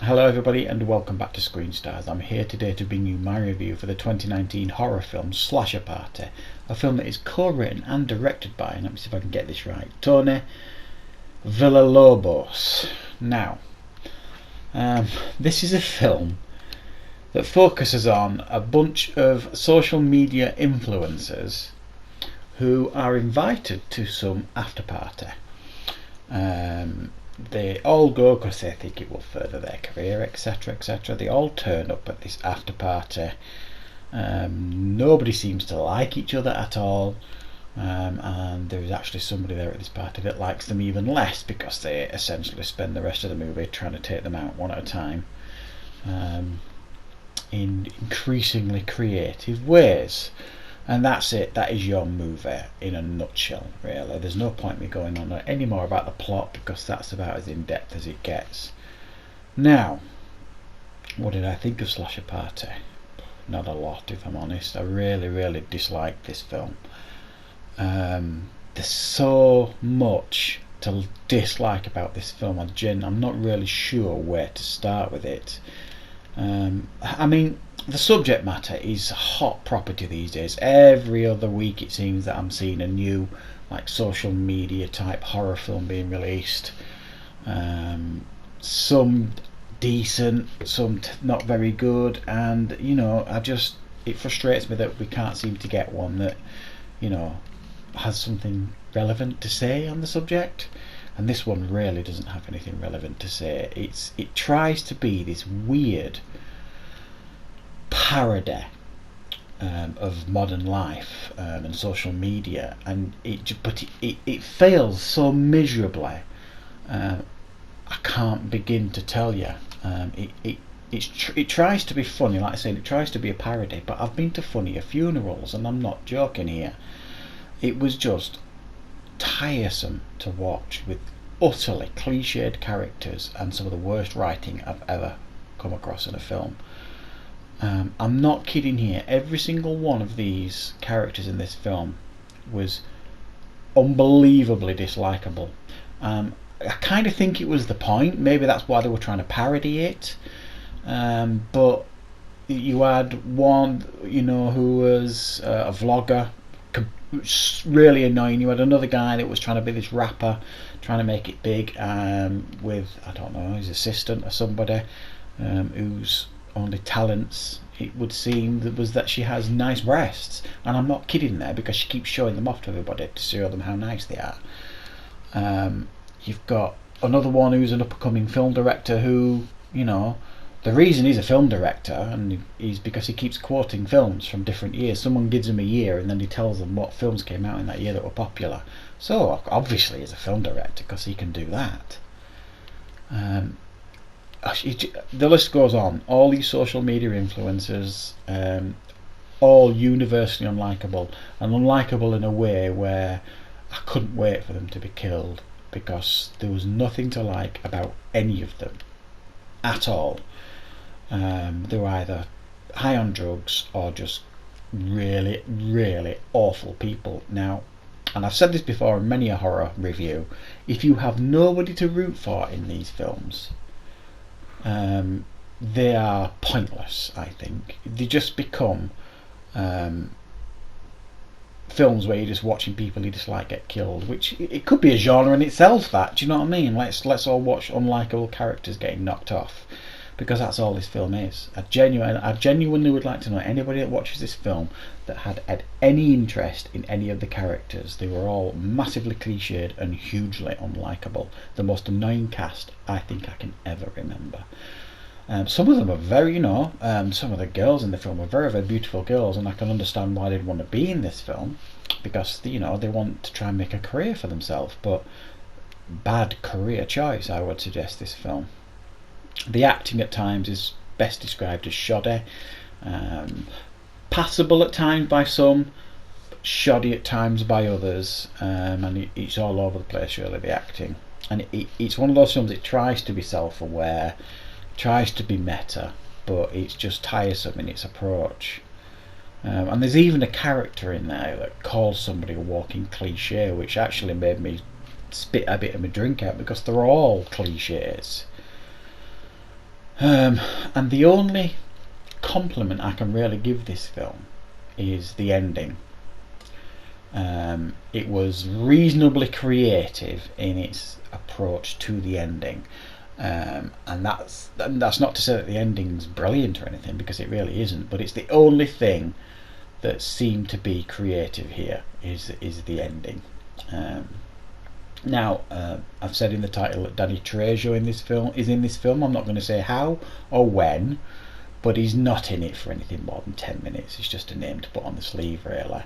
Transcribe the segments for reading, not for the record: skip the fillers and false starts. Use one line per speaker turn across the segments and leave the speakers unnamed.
Hello everybody and welcome back to Screen Stars. I'm here today to bring you my review for the 2019 horror film Slasher Party, a film that is co-written and directed by, and let me see if I can get this right, Tony Villalobos. Now, this is a film that focuses on a bunch of social media influencers who are invited to some after party. They all go because they think it will further their career, etc, etc. They all turn up at this after party. Nobody seems to like each other at all, and there is actually somebody there at this party that likes them even less, because they essentially spend the rest of the movie trying to take them out one at a time, in increasingly creative ways. And that's it. That is your movie in a nutshell, really. There's no point me going on any more about the plot, because that's about as in-depth as it gets. Now, what did I think of Slasher Party? Not a lot, if I'm honest. I really disliked this film. There's so much to dislike about this film. I'm not really sure where to start with it. I mean, the subject matter is hot property these days. Every other week it seems that I'm seeing a new social media type horror film being released. Some decent, some not very good, and it frustrates me that we can't seem to get one that has something relevant to say on the subject. And this one really doesn't have anything relevant to say. It tries to be this weird parody of modern life and social media, and it fails so miserably. I can't begin to tell you. It tries to be funny, like I said. It tries to be a parody, but I've been to funnier funerals, and I'm not joking here. It was just tiresome to watch, with utterly cliched characters and some of the worst writing I've ever come across in a film. I'm not kidding here. Every single one of these characters in this film was unbelievably dislikable. I kind of think it was the point. Maybe that's why they were trying to parody it. But you had one, who was a vlogger, really annoying. You had another guy that was trying to be this rapper, trying to make it big, with, I don't know, his assistant or somebody, whose only talents, it would seem, was that she has nice breasts. And I'm not kidding there, because she keeps showing them off to everybody to show them how nice they are. You've got another one who's an up-and-coming film director who, the reason he's a film director and is because he keeps quoting films from different years. Someone gives him a year and then he tells them what films came out in that year that were popular. So obviously he's a film director, because he can do that. The list goes on. All these social media influencers, all universally unlikable, and unlikable in a way where I couldn't wait for them to be killed, because there was nothing to like about any of them at all. They were either high on drugs or just really awful people. Now, and I've said this before in many a horror review, if you have nobody to root for in these films, they are pointless. I think they just become films where you're just watching people you dislike get killed, which it could be a genre in itself. That, do you know what I mean? Let's all watch unlikable characters getting knocked off, because that's all this film is. I genuinely would like to know anybody that watches this film that had any interest in any of the characters. They were all massively cliched and hugely unlikable. The most annoying cast I think I can ever remember. Some of them are very, some of the girls in the film were very beautiful girls, and I can understand why they'd want to be in this film, because they want to try and make a career for themselves. But bad career choice, I would suggest, this film. The acting at times is best described as shoddy, passable at times by some, but shoddy at times by others, and it's all over the place, really, the acting. And it's one of those films that tries to be self-aware, tries to be meta, but it's just tiresome in its approach. And there's even a character in there that calls somebody a walking cliche, which actually made me spit a bit of my drink out, because they're all cliches. And the only compliment I can really give this film is the ending. It was reasonably creative in its approach to the ending, and that's not to say that the ending's brilliant or anything, because it really isn't. But it's the only thing that seemed to be creative here is the ending. Now, I've said in the title that Danny Trejo is in this film. I'm not going to say how or when, but he's not in it for anything more than 10 minutes. It's just a name to put on the sleeve, really.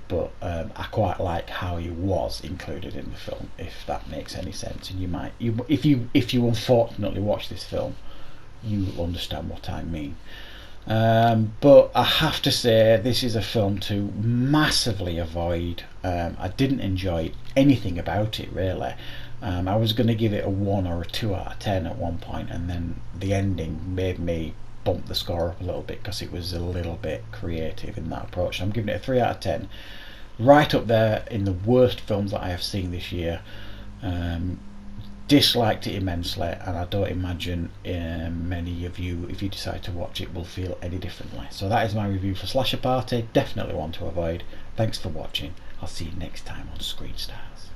But I quite like how he was included in the film, if that makes any sense. And if you unfortunately watch this film, you will understand what I mean. But I have to say, this is a film to massively avoid. I didn't enjoy anything about it, really. I was going to give it a 1 or a 2 out of 10 at one point, and then the ending made me bump the score up a little bit because it was a little bit creative in that approach. I'm giving it a 3 out of 10. Right up there in the worst films that I have seen this year. Disliked it immensely, and I don't imagine many of you, if you decide to watch it, will feel any differently. So that is my review for Slasher Party. Definitely one to avoid. Thanks for watching. I'll see you next time on Screen Stars.